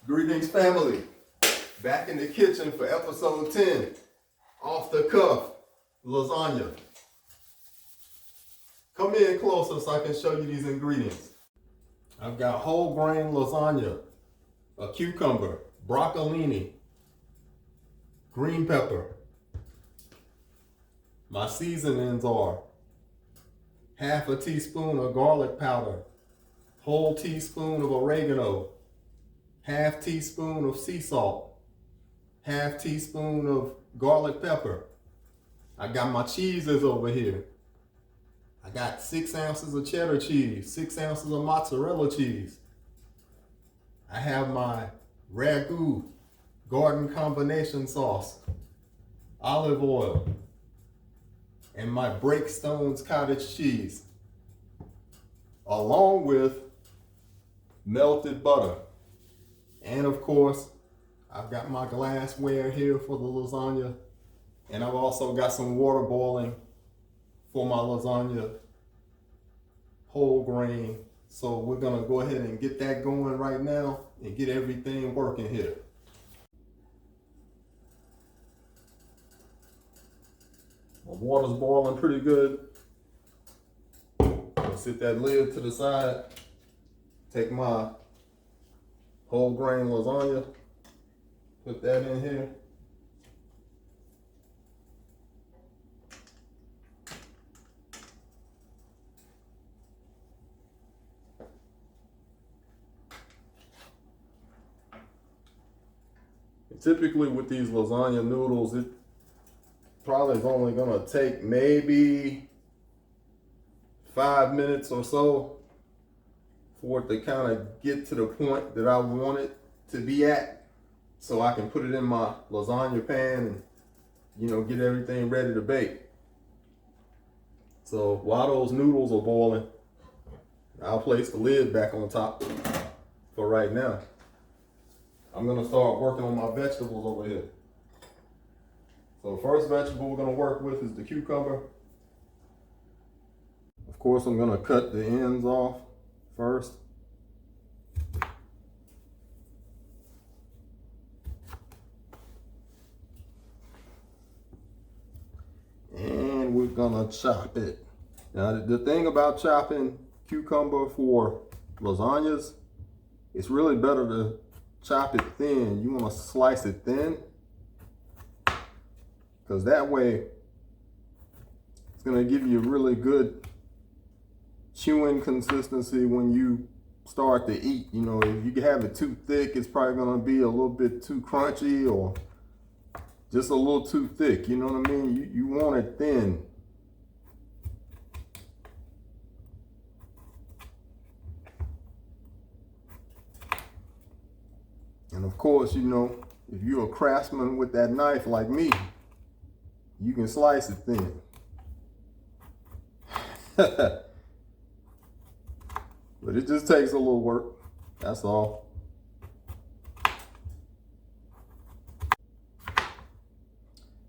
Greetings, family. Back in the kitchen for episode 10. Off the cuff lasagna. Come in closer so I can show you these ingredients. I've got whole grain lasagna, a cucumber, broccolini, green pepper. My seasonings are half a teaspoon of garlic powder, whole teaspoon of oregano, half teaspoon of sea salt, half teaspoon of garlic pepper. I got my cheeses over here. I got 6 ounces of cheddar cheese, 6 ounces of mozzarella cheese. I have my ragu garden combination sauce, olive oil, and my Breakstone's cottage cheese, along with melted butter. And of course, I've got my glassware here for the lasagna, and I've also got some water boiling for my lasagna, whole grain. So we're gonna go ahead and get that going right now and get everything working here. My water's boiling pretty good. I'll set that lid to the side. Take my whole grain lasagna, put that in here. And typically with these lasagna noodles, it probably is only gonna take maybe 5 minutes or so for it to kind of get to the point that I want it to be at, so I can put it in my lasagna pan and, get everything ready to bake. So while those noodles are boiling, I'll place the lid back on top for right now. I'm gonna start working on my vegetables over here. So the first vegetable we're gonna work with is the cucumber. Of course, I'm gonna cut the ends off first. And we're gonna chop it. Now, the thing about chopping cucumber for lasagnas, it's really better to chop it thin. You wanna slice it thin, because that way it's gonna give you a really good chewing consistency when you start to eat. If you have it too thick, it's probably gonna be a little bit too crunchy or just a little too thick. You know what I mean? You want it thin. And of course, if you're a craftsman with that knife like me, you can slice it thin. But it just takes a little work, that's all.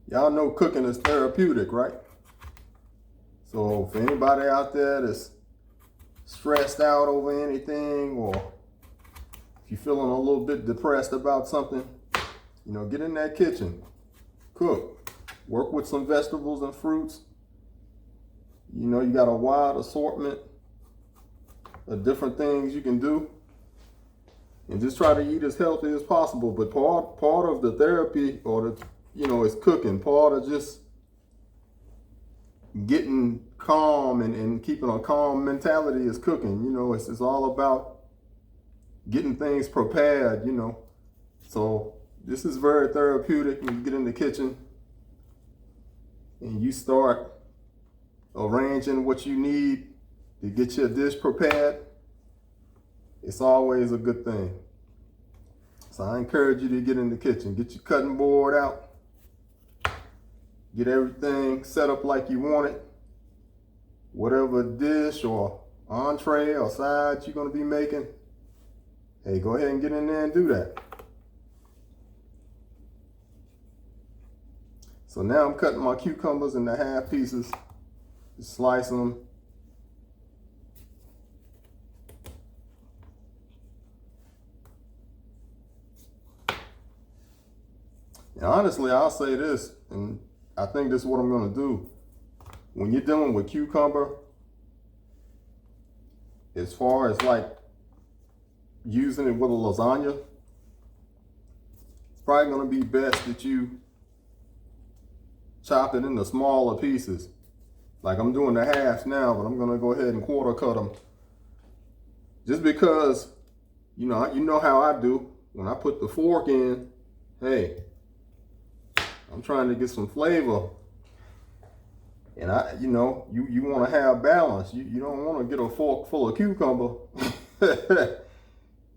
Y'all know cooking is therapeutic, right? So for anybody out there that's stressed out over anything, or if you're feeling a little bit depressed about something, get in that kitchen, cook, work with some vegetables and fruits. You got a wide assortment of different things you can do, and just try to eat as healthy as possible. But part of the therapy, or is cooking. Part of just getting calm and keeping a calm mentality is cooking. It's all about getting things prepared. So this is very therapeutic. When you get in the kitchen and you start arranging what you need to get your dish prepared, it's always a good thing. So I encourage you to get in the kitchen, get your cutting board out, get everything set up like you want it. Whatever dish or entree or sides you're gonna be making, hey, go ahead and get in there and do that. So now I'm cutting my cucumbers into half pieces, just slice them. And honestly, I'll say this, and I think this is what I'm gonna do. When you're dealing with cucumber, as far as like using it with a lasagna, it's probably gonna be best that you chop it into smaller pieces. Like I'm doing the halves now, but I'm gonna go ahead and quarter cut them. Just because, you know how I do. When I put the fork in, hey, I'm trying to get some flavor. And you want to have balance. You don't want to get a fork full of cucumber.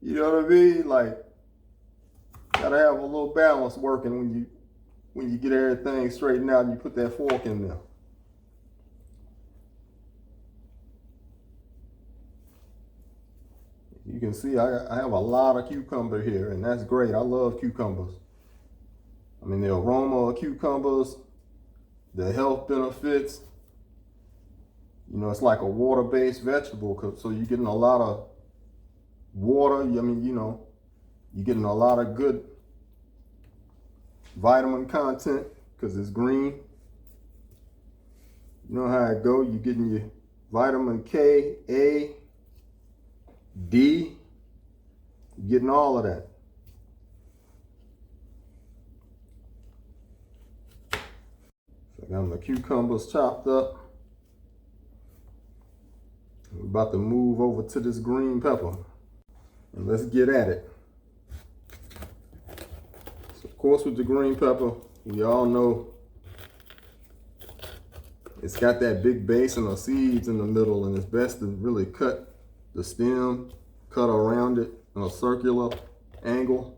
You know what I mean? Like, gotta have a little balance working when you get everything straightened out and you put that fork in there. You can see I have a lot of cucumber here, and that's great. I love cucumbers. I mean, the aroma of cucumbers, the health benefits, it's like a water-based vegetable, so you're getting a lot of water. I mean, you're getting a lot of good vitamin content because it's green. You know how it go. You're getting your vitamin K, A, D. You're getting all of that. So I got my cucumbers chopped up. We're about to move over to this green pepper. And let's get at it. So of course with the green pepper, we all know it's got that big basin of seeds in the middle, and it's best to really cut the stem, cut around it in a circular angle,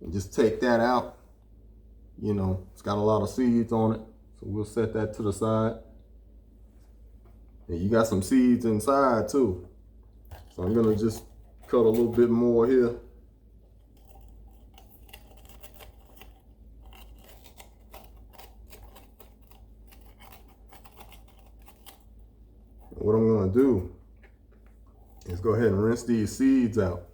and just take that out. It's got a lot of seeds on it, so we'll set that to the side. And you got some seeds inside too. So I'm gonna just cut a little bit more here. And what I'm gonna do is go ahead and rinse these seeds out.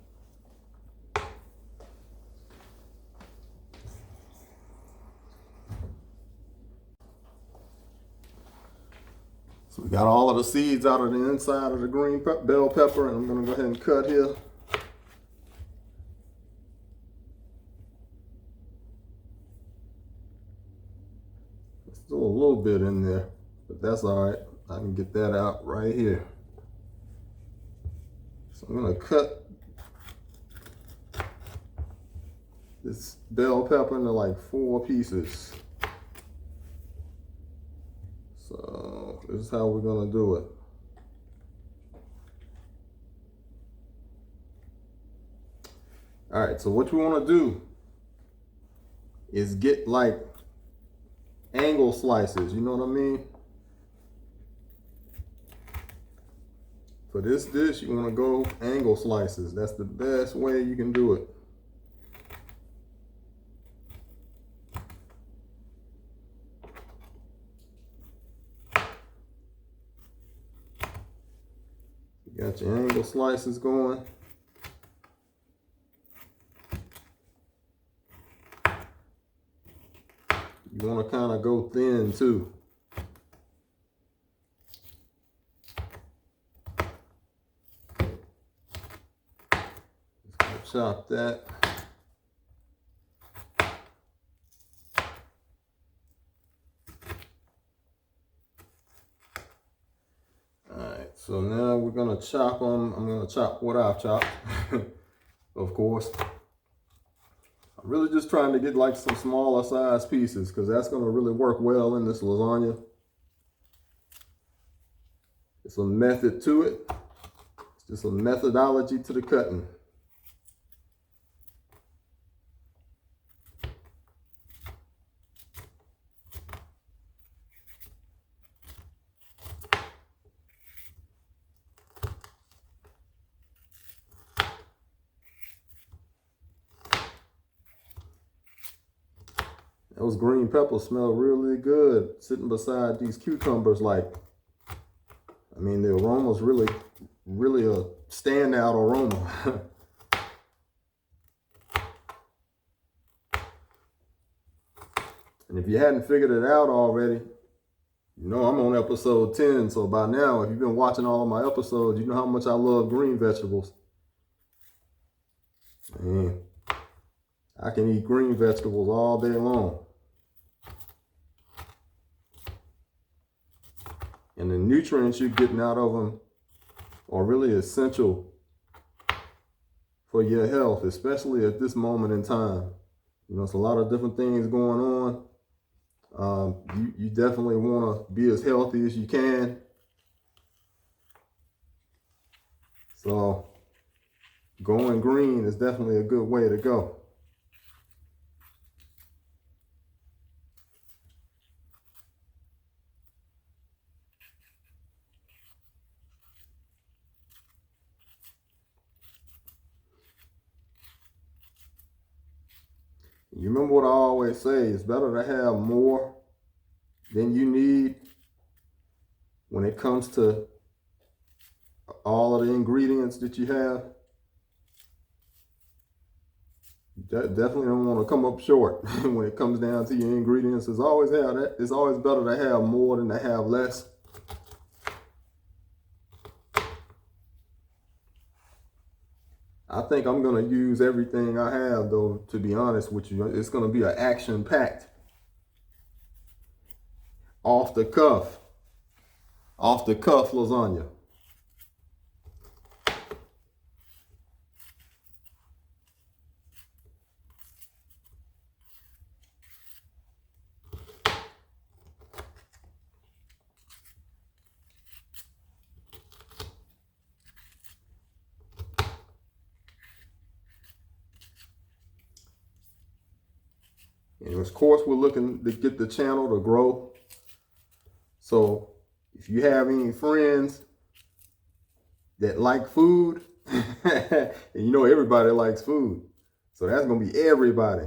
So we got all of the seeds out of the inside of the green bell pepper, and I'm gonna go ahead and cut here. There's still a little bit in there, but that's all right. I can get that out right here. So I'm gonna cut this bell pepper into like 4 pieces. So this is how we're gonna do it. All right, so what you wanna do is get like angle slices, you know what I mean? For this dish, you wanna go angle slices. That's the best way you can do it. You got your angle slices going. You want to kind of go thin too. Just chop that. Alright, so now we're going to chop them. I'm going to chop what I've chopped, of course. I'm really just trying to get like some smaller size pieces because that's going to really work well in this lasagna. It's a method to it. It's just a methodology to the cutting. Those green peppers smell really good sitting beside these cucumbers. I mean, the aroma's really a standout aroma. And if you hadn't figured it out already, you know I'm on episode 10. So by now, if you've been watching all of my episodes, you know how much I love green vegetables. And I can eat green vegetables all day long. And the nutrients you're getting out of them are really essential for your health, especially at this moment in time. You know, it's a lot of different things going on. You definitely want to be as healthy as you can. So going green is definitely a good way to go. You remember what I always say, it's better to have more than you need when it comes to all of the ingredients that you have. You definitely don't want to come up short when it comes down to your ingredients. It's always better to have more than to have less. I think I'm going to use everything I have, though, to be honest with you. It's going to be an action-packed, off-the-cuff lasagna. And of course, we're looking to get the channel to grow. So if you have any friends that like food, and you know everybody likes food, so that's going to be everybody.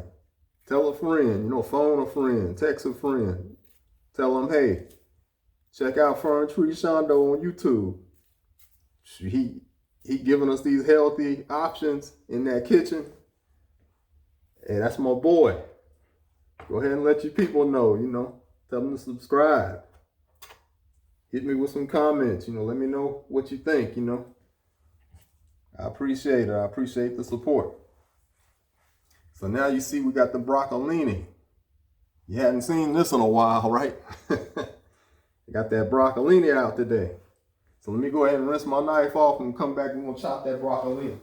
Tell a friend, you know, phone a friend, text a friend. Tell them, hey, check out Fern Tree Shondo on YouTube. He giving us these healthy options in that kitchen. Hey, that's my boy. Go ahead and let your people know, you know. Tell them to subscribe. Hit me with some comments, you know. Let me know what you think, you know. I appreciate it. I appreciate the support. So now you see we got the broccolini. You hadn't seen this in a while, right? Got that broccolini out today. So let me go ahead and rinse my knife off and come back and we'll chop that broccolini.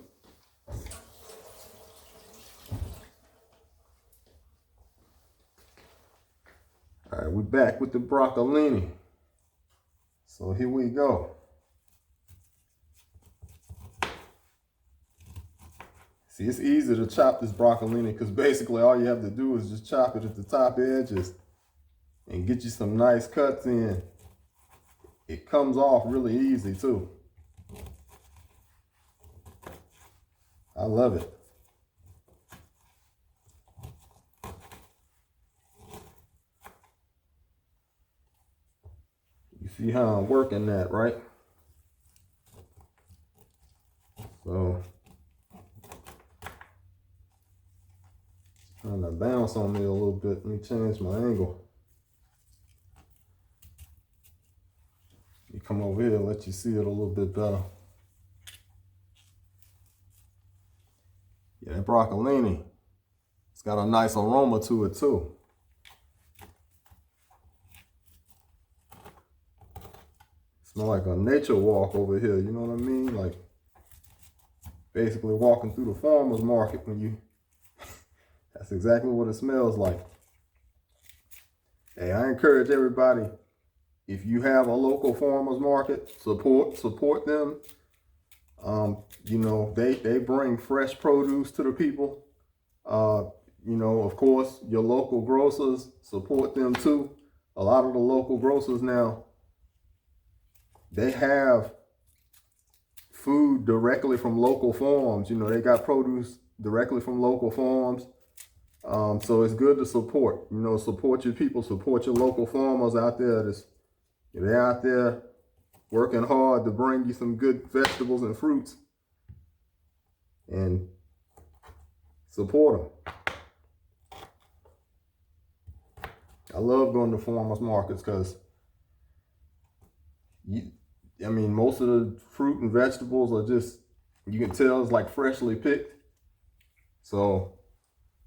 All right, we're back with the broccolini. So here we go. See, it's easy to chop this broccolini because basically all you have to do is just chop it at the top edges and get you some nice cuts in. It comes off really easy too. I love it. You see how I'm working that, right? So, trying to bounce on me a little bit. Let me change my angle. Let me come over here and let you see it a little bit better. Yeah, that broccolini, it's got a nice aroma to it too. Smell like a nature walk over here, you know what I mean? Like basically walking through the farmer's market when you, that's exactly what it smells like. Hey, I encourage everybody, if you have a local farmer's market, support them. You know, they bring fresh produce to the people. You know, of course, your local grocers, support them too. A lot of the local grocers now, they have food directly from local farms. You know, they got produce directly from local farms. So it's good to support, you know, support your people, support your local farmers out there. They're out there working hard to bring you some good vegetables and fruits, and support them. I love going to farmers markets because most of the fruit and vegetables are just, you can tell it's like freshly picked. So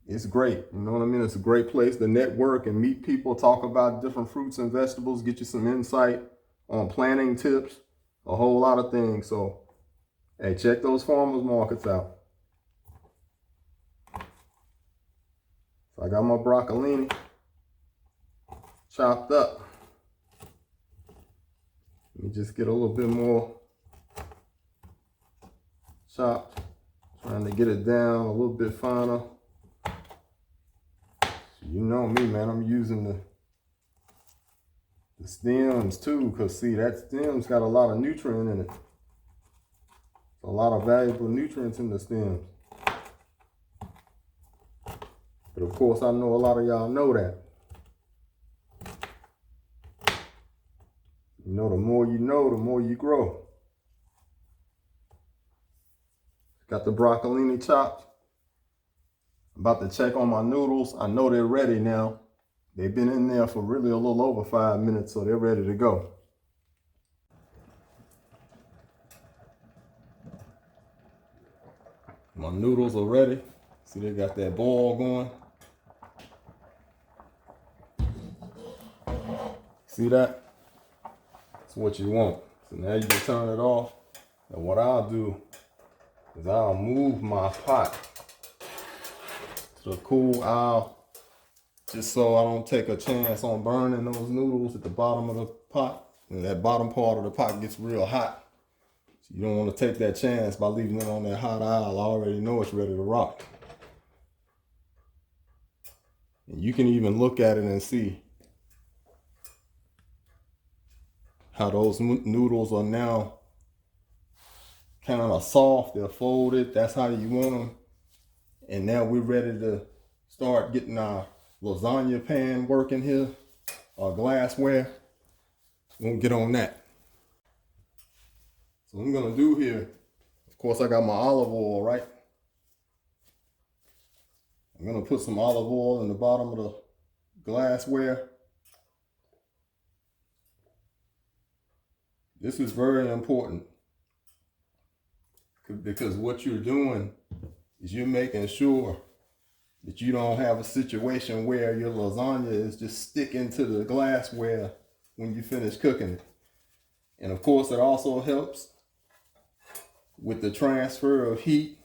it's great. You know what I mean? It's a great place to network and meet people, talk about different fruits and vegetables, get you some insight on planting tips, a whole lot of things. So, hey, check those farmers markets out. So I got my broccolini chopped up. Let me just get a little bit more chopped. Trying to get it down a little bit finer. You know me, man, I'm using the stems too, because see, that stem's got a lot of nutrient in it. A lot of valuable nutrients in the stems. But of course, I know a lot of y'all know that. You know, the more you grow. Got the broccolini chopped. About to check on my noodles. I know they're ready now. They've been in there for really a little over 5 minutes, so they're ready to go. My noodles are ready. See, they got that boil going. See that? That's what you want. So now you can turn it off. And what I'll do is I'll move my pot to the cool aisle, just so I don't take a chance on burning those noodles at the bottom of the pot. And that bottom part of the pot gets real hot. So you don't want to take that chance by leaving it on that hot aisle. I already know it's ready to rock. And you can even look at it and see how those noodles are now kind of soft. They're folded. That's how you want them. And now we're ready to start getting our lasagna pan working here, our glassware. We'll get on that. So what I'm gonna do here, of course I got my olive oil, right? I'm gonna put some olive oil in the bottom of the glassware. This is very important because what you're doing is you're making sure that you don't have a situation where your lasagna is just sticking to the glassware when you finish cooking it. And of course, it also helps with the transfer of heat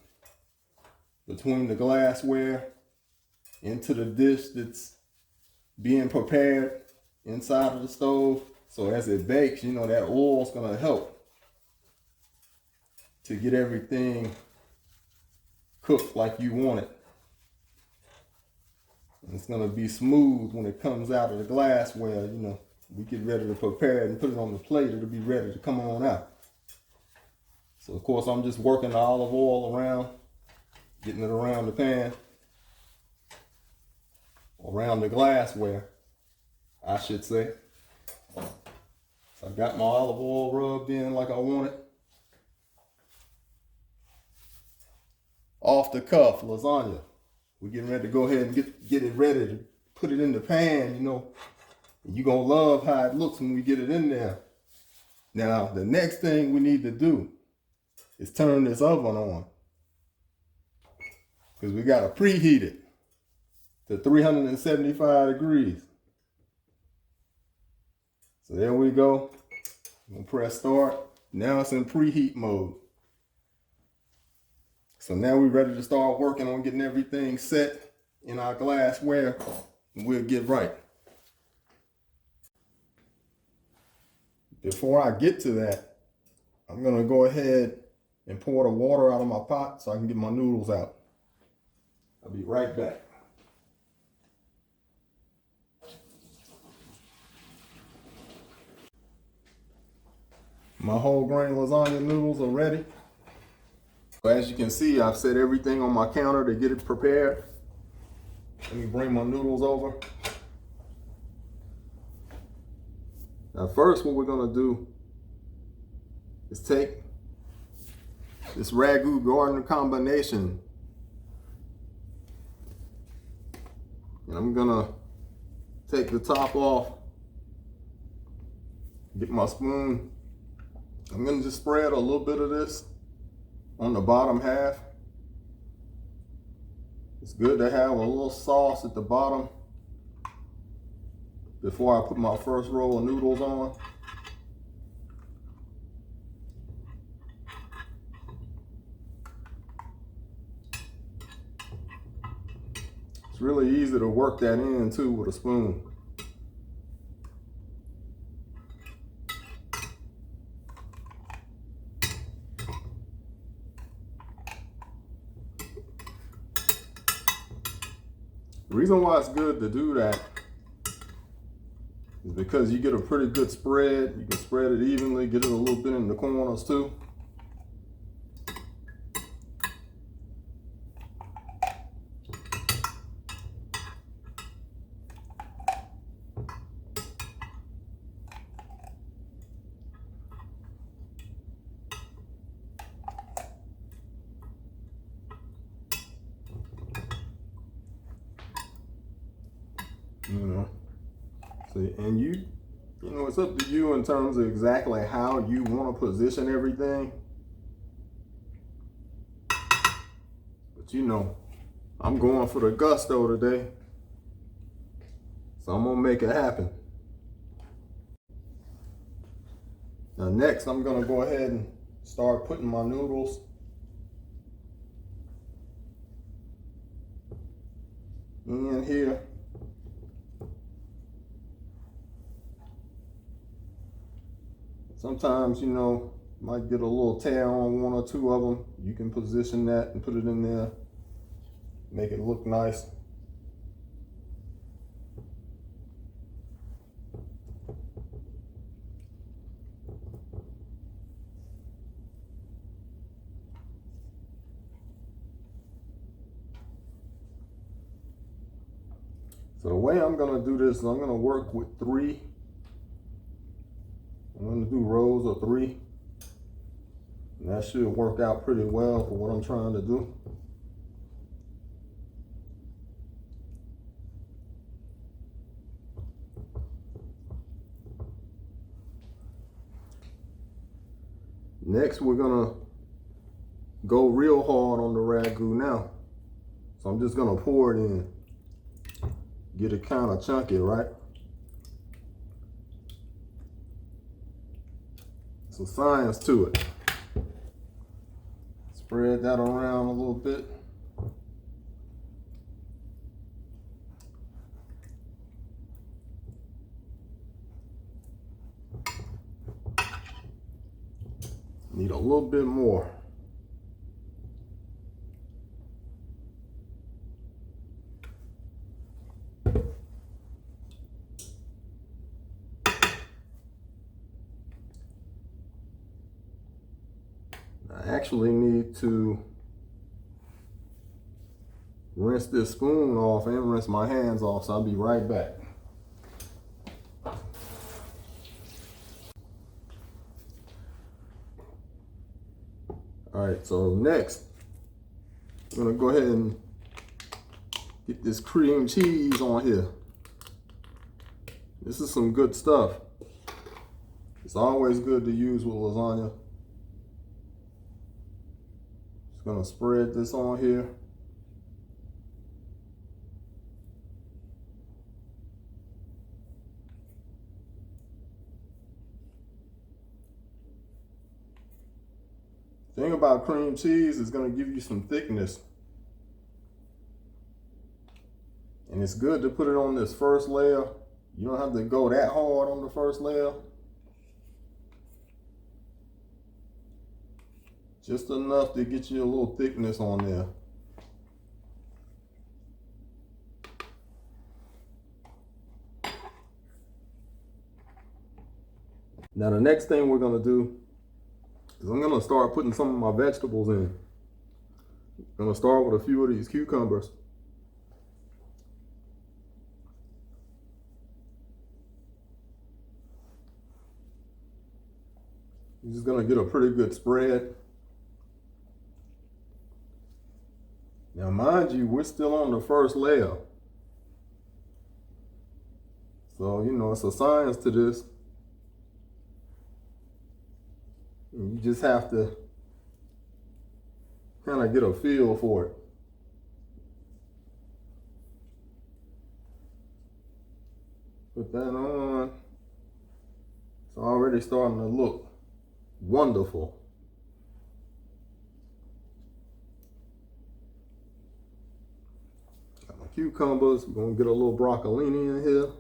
between the glassware into the dish that's being prepared inside of the stove. So as it bakes, you know, that oil's gonna help to get everything cooked like you want it. And it's gonna be smooth when it comes out of the glassware. You know, we get ready to prepare it and put it on the plate, it'll be ready to come on out. So of course I'm just working the olive oil around, getting it around the pan, around the glassware, I should say. So I got my olive oil rubbed in like I want it. Off the cuff lasagna. We're getting ready to go ahead and get it ready to put it in the pan, you know. You're gonna love how it looks when we get it in there. Now, the next thing we need to do is turn this oven on, because we gotta preheat it to 375 degrees. So there we go. I'm gonna press start. Now it's in preheat mode. So now we're ready to start working on getting everything set in our glassware, and we'll get right. Before I get to that, I'm gonna go ahead and pour the water out of my pot so I can get my noodles out. I'll be right back. My whole grain lasagna noodles are ready. As you can see, I've set everything on my counter to get it prepared. Let me bring my noodles over. Now first, what we're gonna do is take this ragu garden combination, and I'm gonna take the top off, get my spoon. I'm gonna just spread a little bit of this on the bottom half. It's good to have a little sauce at the bottom before I put my first roll of noodles on. It's really easy to work that in too with a spoon. The reason why it's good to do that is because you get a pretty good spread. You can spread it evenly, get it a little bit in the corners too. You know, see, and you know, it's up to you in terms of exactly how you want to position everything. But you know, I'm going for the gusto today, so I'm gonna make it happen. Now next, I'm gonna go ahead and start putting my noodles in here. Sometimes, you know, might get a little tear on one or two of them. You can position that and put it in there, make it look nice. So the way I'm gonna do this is I'm gonna work with 3. I'm gonna do rows of 3. And that should work out pretty well for what I'm trying to do. Next, we're gonna go real hard on the ragu now. So I'm just gonna pour it in. Get it kind of chunky, right? Some science to it. Spread that around a little bit. Need a little bit more. I actually need to rinse this spoon off and rinse my hands off, so I'll be right back. All right, so next, I'm gonna go ahead and get this cream cheese on here. This is some good stuff. It's always good to use with lasagna. Just gonna spread this on here. The thing about cream cheese is going to give you some thickness. And it's good to put it on this first layer. You don't have to go that hard on the first layer. Just enough to get you a little thickness on there. Now the next thing we're going to do is I'm gonna start putting some of my vegetables in. I'm gonna start with a few of these cucumbers. You're just gonna get a pretty good spread. Now mind you, we're still on the first layer. So, you know, it's a science to this. And you just have to kind of get a feel for it. Put that on. It's already starting to look wonderful. Got my cucumbers. We're going to get a little broccolini in here.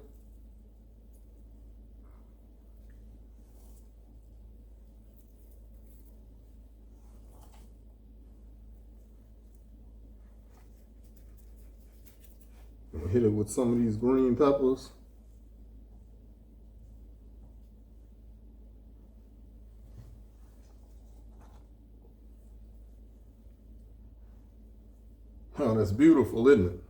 Gonna hit it with some of these green peppers. Oh, that's beautiful, isn't it?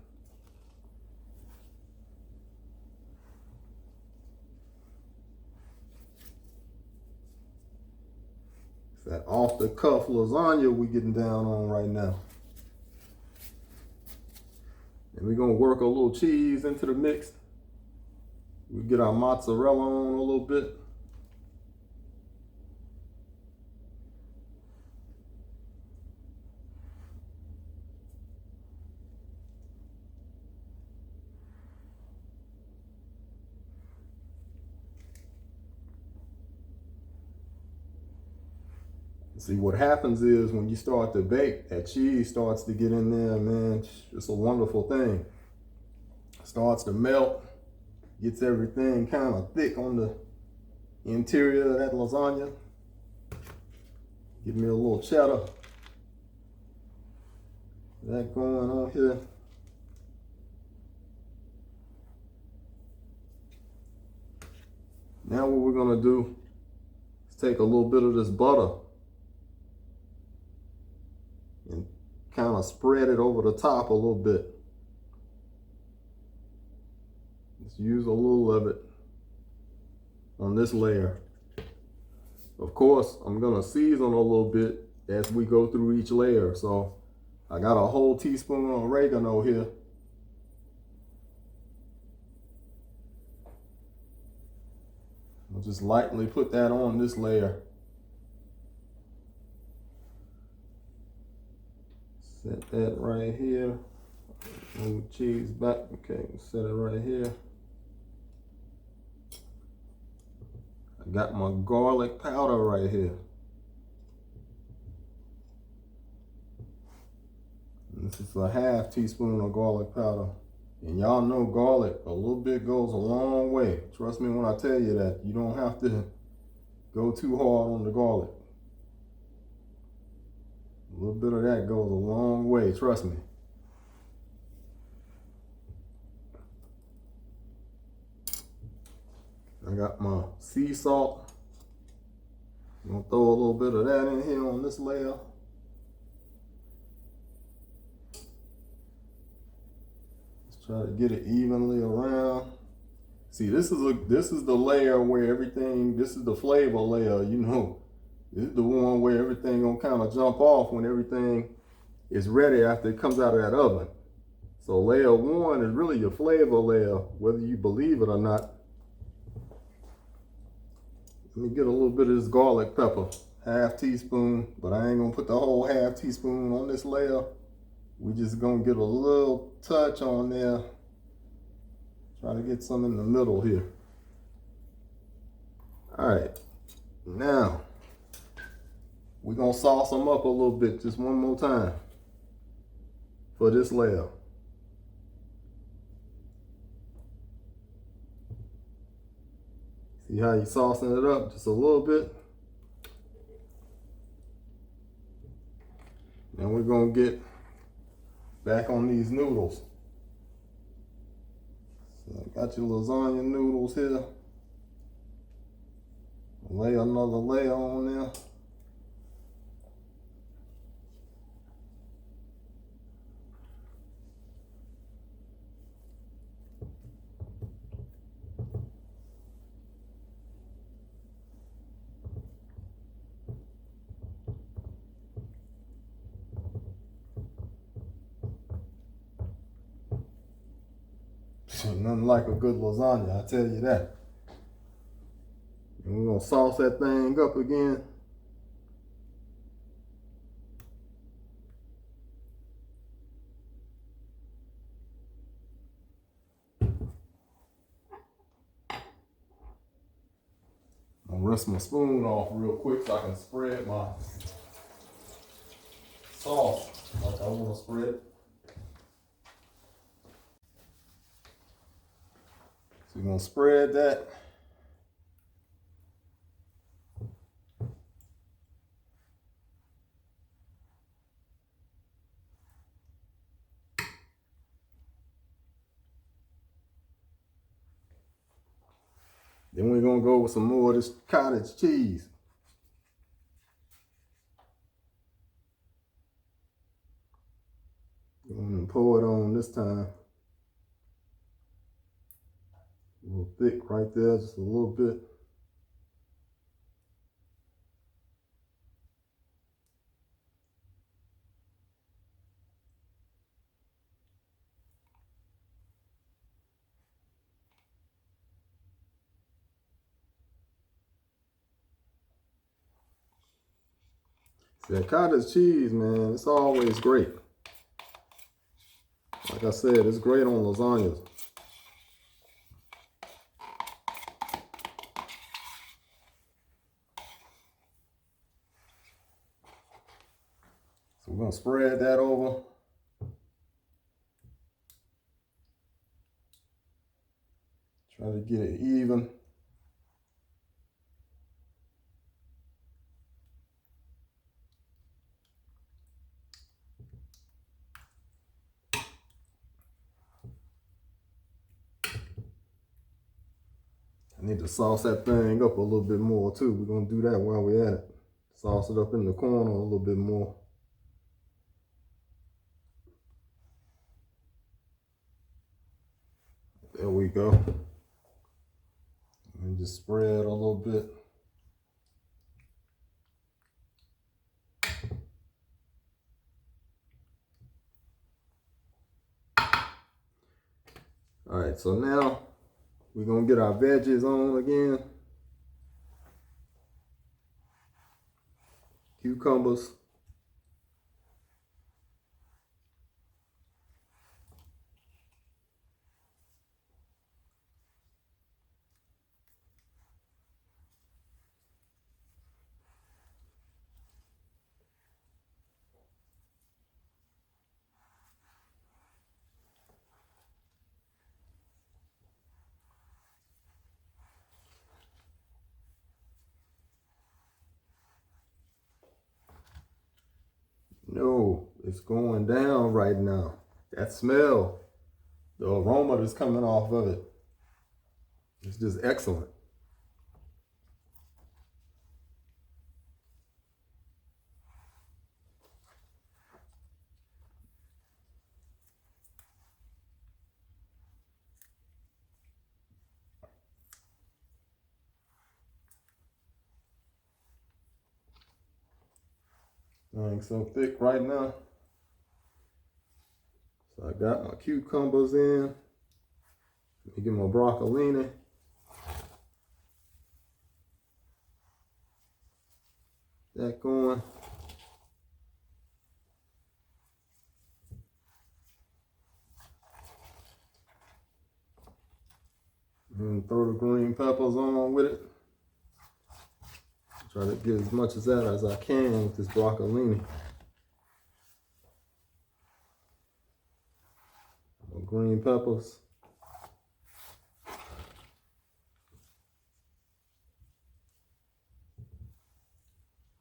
It's that off-the-cuff lasagna we're getting down on right now. And we're gonna work a little cheese into the mix. We get our mozzarella on a little bit. See, what happens is when you start to bake, that cheese starts to get in there, man. It's a wonderful thing. It starts to melt, gets everything kind of thick on the interior of that lasagna. Give me a little cheddar. That going on here. Now what we're gonna do is take a little bit of this butter and kind of spread it over the top a little bit. Just use a little of it on this layer. Of course, I'm gonna season a little bit as we go through each layer. So I got a whole teaspoon of oregano here. I'll just lightly put that on this layer. Set that right here. Move cheese back. Okay, set it right here. I got my garlic powder right here. This is a half teaspoon of garlic powder. And y'all know garlic, a little bit goes a long way. Trust me when I tell you that. You don't have to go too hard on the garlic. A little bit of that goes a long way, trust me. I got my sea salt. I'm gonna throw a little bit of that in here on this layer. Let's try to get it evenly around. See, this is the layer where everything, this is the flavor layer, you know. This is the one where everything gonna kind of jump off when everything is ready after it comes out of that oven. So layer one is really your flavor layer, whether you believe it or not. Let me get a little bit of this garlic pepper, half teaspoon, but I ain't gonna put the whole half teaspoon on this layer. We just gonna get a little touch on there. Try to get some in the middle here. All right, now we're gonna sauce them up a little bit, just one more time for this layer. See how you saucing it up just a little bit? Then we're gonna get back on these noodles. So I got your lasagna noodles here. Lay another layer on there. Nothing like a good lasagna, I tell you that. And we're gonna sauce that thing up again. I'm gonna rinse my spoon off real quick so I can spread my sauce like I want to spread it. So we're gonna spread that. Then we're gonna go with some more of this cottage cheese. I'm gonna pour it on this time. A little thick right there, just a little bit. See, that cottage cheese, man, it's always great. Like I said, it's great on lasagnas. So we're gonna spread that over. Try to get it even. I need to sauce that thing up a little bit more too. We're gonna do that while we're at it. Sauce it up in the corner a little bit more. There we go. And just spread a little bit. All right, so now we're gonna get our veggies on again. Cucumbers. No, it's going down right now. That smell, the aroma that's coming off of it, it's just excellent. Thing's so thick right now. So I got my cucumbers in. Let me get my broccolini. That going. And throw the green peppers on with it. Try to get as much of that as I can with this broccolini. Green peppers.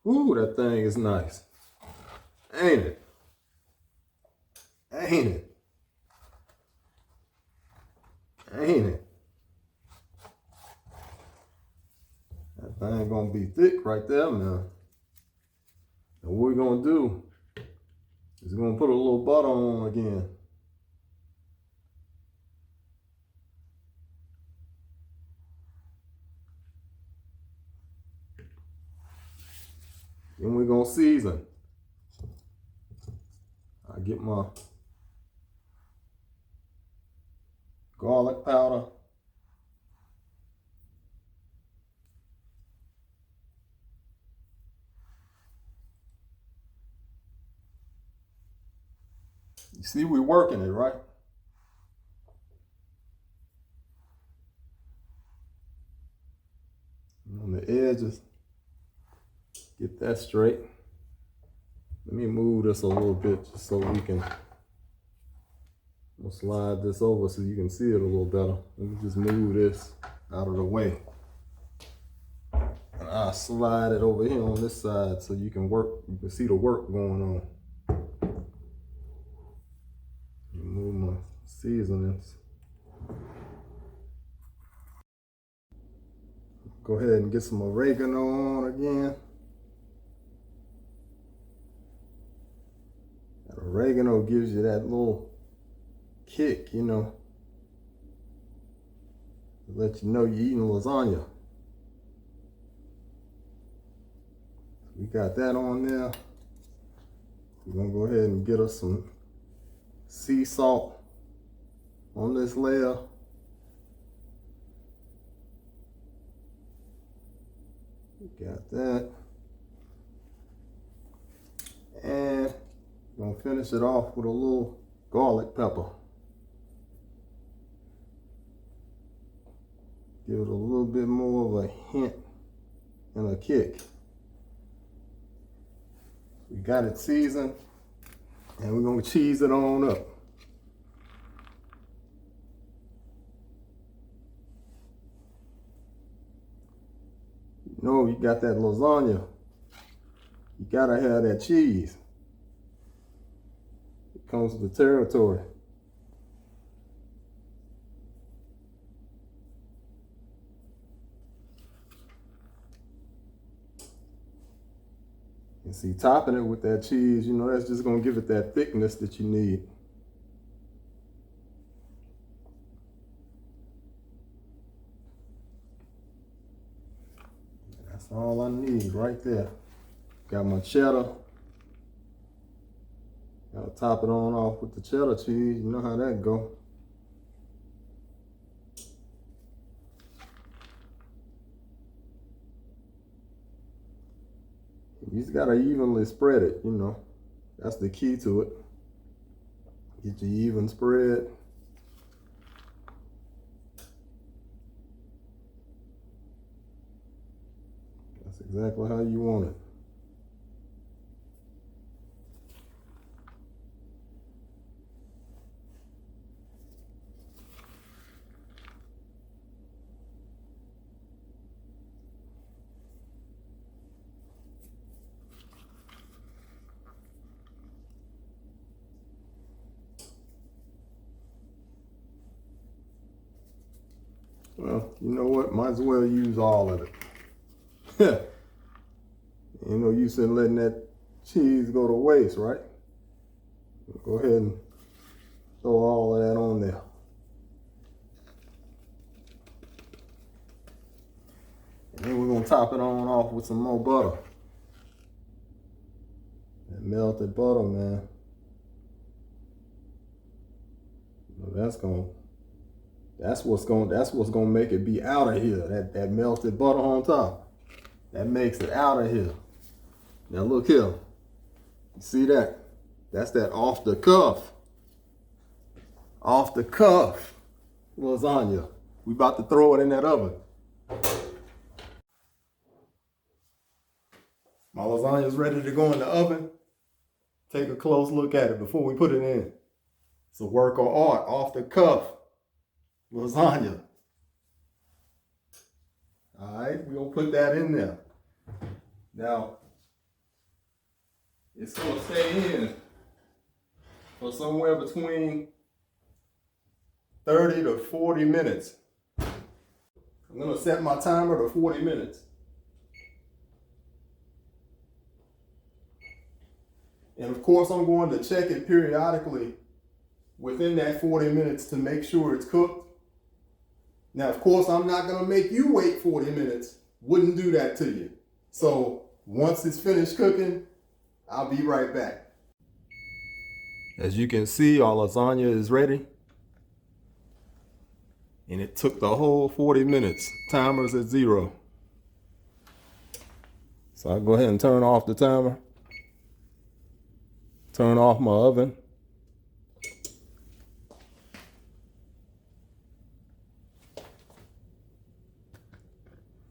Ooh, that thing is nice. Ain't it? Ain't it? Ain't it? That thing gonna be thick right there, man. And what we're gonna do is gonna put a little butter on again. Then we're gonna season. I get my garlic powder. You see, we're working it, right? And on the edges, get that straight. Let me move this a little bit just so we can, we'll slide this over so you can see it a little better. Let me just move this out of the way. And I'll slide it over here on this side so you can see the work going on. Move my seasonings. Go ahead and get some oregano on again. That oregano gives you that little kick, you know. Let you know you're eating lasagna. We got that on there. We're gonna go ahead and get us some sea salt on this layer. Got that. And we're gonna finish it off with a little garlic pepper. Give it a little bit more of a hint and a kick. We got it seasoned, and we're gonna cheese it on up. You know, you got that lasagna, you gotta have that cheese. It comes with the territory. And see, topping it with that cheese, you know, that's just gonna give it that thickness that you need. That's all I need right there. Got my cheddar. Gotta top it on off with the cheddar cheese. You know how that go. You just gotta evenly spread it, you know. That's the key to it. Get your even spread. That's exactly how you want it. Well, you know what? Might as well use all of it. You know, you said letting that cheese go to waste, right? Go ahead and throw all of that on there. And then we're gonna top it on off with some more butter. That melted butter, man. That's what's gonna make it be out of here. That melted butter on top. That makes it out of here. Now look here. You see that? That's that off the cuff lasagna. We about to throw it in that oven. My lasagna is ready to go in the oven. Take a close look at it before we put it in. It's a work of art, off the cuff lasagna. All right, we're gonna put that in there. Now, it's gonna stay in for somewhere between 30 to 40 minutes. I'm gonna set my timer to 40 minutes. And of course, I'm going to check it periodically within that 40 minutes to make sure it's cooked. Now, of course, I'm not gonna make you wait 40 minutes. Wouldn't do that to you. So once it's finished cooking, I'll be right back. As you can see, our lasagna is ready. And it took the whole 40 minutes. Timer's at 0. So I'll go ahead and turn off the timer. Turn off my oven.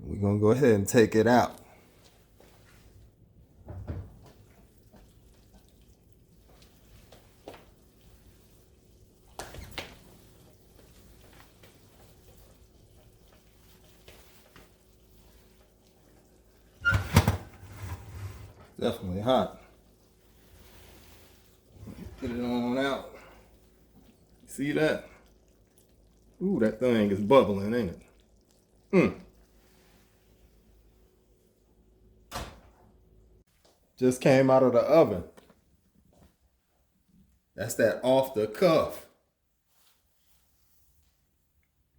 We're gonna go ahead and take it out. Definitely hot. Get it on out. See that? Ooh, that thing is bubbling, ain't it? Just came out of the oven. That's that off the cuff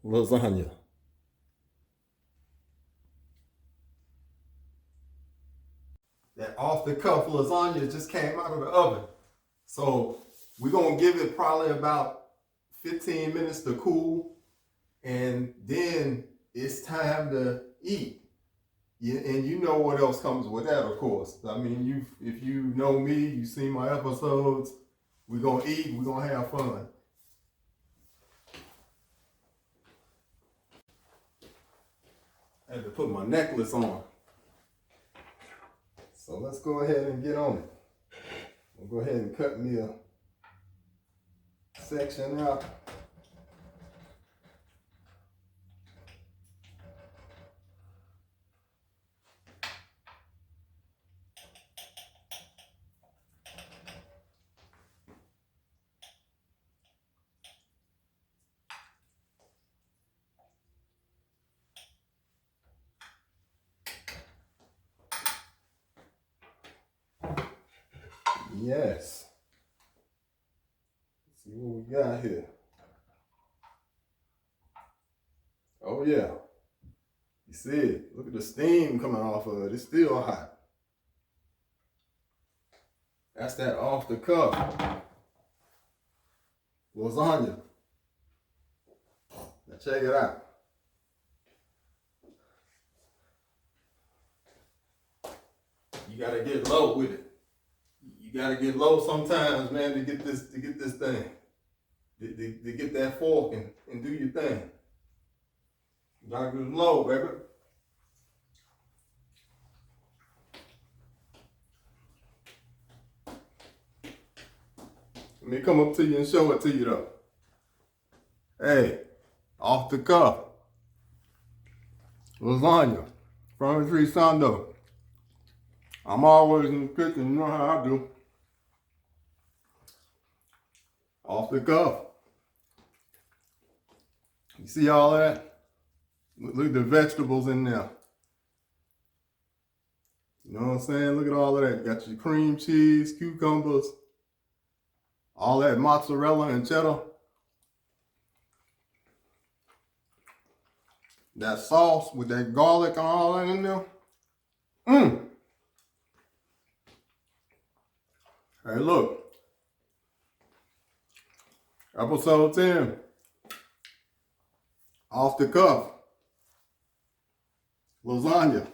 lasagna. That off the cuff lasagna just came out of the oven. So we're gonna give it probably about 15 minutes to cool, and then it's time to eat. Yeah, and you know what else comes with that, of course. I mean, if you know me, you see my episodes, we're gonna eat, we're gonna have fun. I had to put my necklace on. So let's go ahead and get on it. We'll go ahead and cut me a section out. Yes. Let's see what we got here. Oh yeah. You see it. Look at the steam coming off of it. It's still hot. That's that off the cuff lasagna. Now check it out. You gotta get low with it. You gotta get low sometimes, man, to get this thing. To get that fork and do your thing. You gotta get low, baby. Let me come up to you and show it to you though. Hey, off the cuff lasagna from Tree Sando. I'm always in the kitchen, you know how I do. Off the cuff. You see all that? Look at the vegetables in there. You know what I'm saying? Look at all of that. You got your cream cheese, cucumbers, all that mozzarella and cheddar. That sauce with that garlic and all that in there. Hey, look. Episode 10. Off the cuff lasagna.